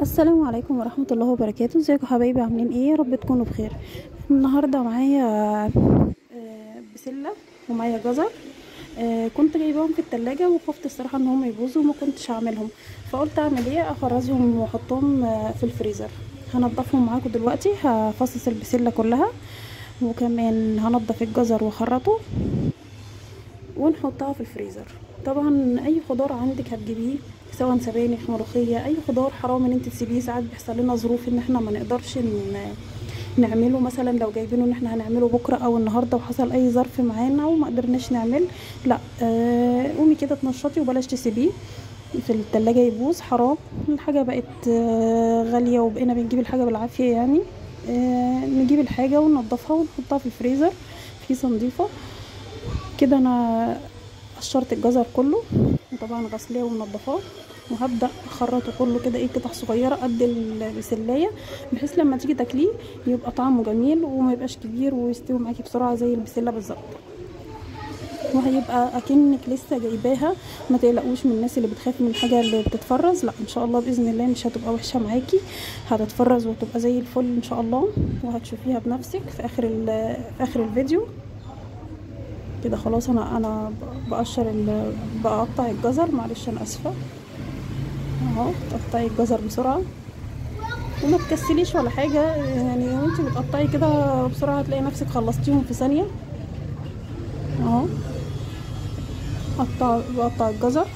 السلام عليكم ورحمة الله وبركاته. ازيكم حبايبي؟ عاملين ايه؟ يا رب تكونوا بخير. النهاردة معايا بسلة ومعايا جزر. كنت جايباهم في التلاجة وخفت الصراحة ان هم يبوظوا وما كنتش اعملهم، فقلت اعمل ايه، افرزهم واحطهم في الفريزر. هنضفهم معاكم دلوقتي. هفصص البسلة كلها وكمان هنضف الجزر واخرطه ونحطها في الفريزر. طبعا اي خضار عندك هتجيبيه، سواء سبانخ، ملوخيه، اي خضار حرام ان انت تسيبيه. ساعات بيحصل لنا ظروف ان احنا ما نقدرش نعمله، مثلا لو جايبينه ان احنا هنعمله بكره او النهارده وحصل اي ظرف معانا وما قدرناش نعمل، لا قومي كده تنشطي وبلاش تسيبيه في التلاجة يبوظ. حرام، الحاجه بقت غاليه وبقينا بنجيب الحاجه بالعافيه يعني. نجيب الحاجه وننضفها ونحطها في الفريزر في كيسه نظيفه كده. انا قشرت الجزر كله وطبعا غسلاه ومنضفاه، وهبدا اخرطه كله كده قطع صغيره قد البسلايه، بحيث لما تيجي تاكليه يبقى طعمه جميل وما يبقاش كبير ويستوي معاكي بسرعه زي البسله بالظبط، وهيبقى اكنك لسه جايباها. ما تقلقوش من الناس اللي بتخاف من الحاجه اللي بتتفرز، لا ان شاء الله باذن الله مش هتبقى وحشه معاكي، هتتفرز وتبقى زي الفل ان شاء الله، وهتشوفيها بنفسك في اخر الفيديو كده. خلاص انا بقطع الجزر، معلش انا اسفه اهو. تقطعي الجزر بسرعه وما تكسليش ولا حاجه يعني، وانتي بتقطعي كده بسرعه هتلاقي نفسك خلصتيهم في ثانيه اهو. بقطع الجزر.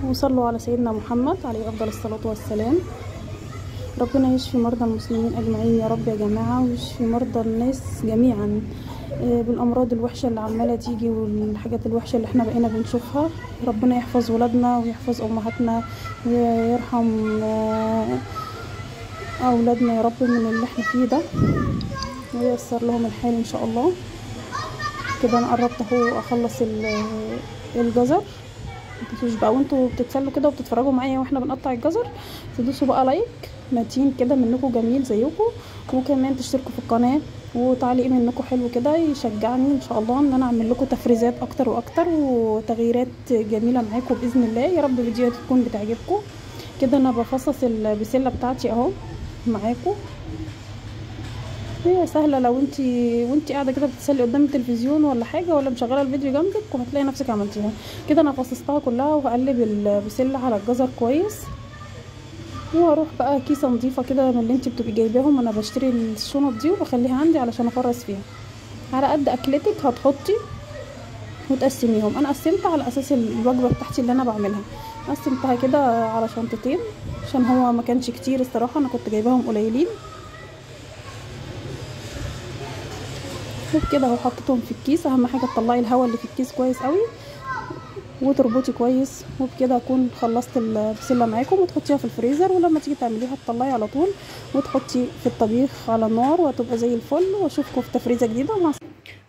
وصلوا على سيدنا محمد عليه افضل الصلاه والسلام. ربنا يشفي مرضى المسلمين اجمعين يا رب يا جماعه، ويشفي مرضى الناس جميعا بالامراض الوحشه اللي عماله تيجي والحاجات الوحشه اللي احنا بقينا بنشوفها. ربنا يحفظ ولادنا ويحفظ امهاتنا ويرحم اولادنا يا رب من اللي احنا فيه ده، وييسر لهم الحال ان شاء الله. كده انا قربت اهو اخلص الجزر. متنسوش بقى وانتوا بتتسلوا كده وبتتفرجوا معايا واحنا بنقطع الجزر تدوسوا بقى لايك متين كده منكم جميل زيكم، وكمان تشتركوا في القناه، وتعليق منكم حلو كده يشجعني ان شاء الله ان انا اعمل لكم تفريزات اكتر واكتر وتغييرات جميله معاكم باذن الله. يا رب فيديوهات تكون بتعجبكم. كده انا بفصص البسله بتاعتي اهو معاكم. هي سهله لو وانتي قاعده كده بتتسلي قدام التلفزيون ولا حاجه، ولا مشغله الفيديو جنبك وهتلاقي نفسك عملتيها كده. انا فصصتها كلها وهقلب البسله على الجزر كويس، واروح بقى كيسه نظيفه كده من اللي انتي بتبقي جايباهم. انا بشتري الشنط دي وبخليها عندي علشان افرز فيها على قد اكلتك هتحطي وتقسميهم. انا قسمت على اساس الوجبه بتاعتي اللي انا بعملها، قسمتها كده على شنطتين عشان هو ما كانش كتير الصراحه، انا كنت جايباهم قليلين. وبكده اهو حطيتهم في الكيس. اهم حاجه تطلعي الهواء اللي في الكيس كويس قوي وتربطي كويس، وبكده اكون خلصت البسله معاكم وتحطيها في الفريزر، ولما تيجي تعمليها تطلعي على طول وتحطي في الطبيخ على النار وهتبقى زي الفل. واشوفكم في تفريزه جديده مع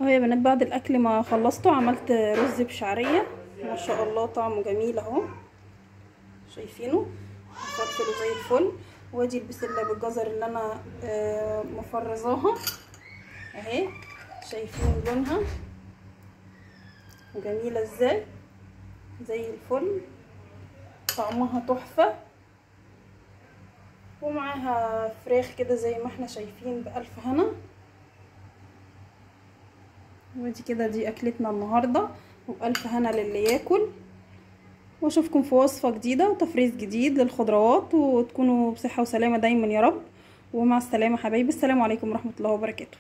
اهو يا بنات. بعد الاكل ما خلصته عملت رز بشعريه ما شاء الله طعمه جميل اهو، شايفينه مفلفل زي الفل. وادي البسله بالجزر اللي انا مفرزاها اهي، شايفين لونها جميله ازاي زي الفل، طعمها تحفه، ومعاها فراخ كده زي ما احنا شايفين بألف هنا. ودي كده دي اكلتنا النهارده وبألف هنا للي ياكل. واشوفكم في وصفه جديده وتفريز جديد للخضروات، وتكونوا بصحه وسلامه دايما يا رب. ومع السلامه حبايبي، السلام عليكم ورحمه الله وبركاته.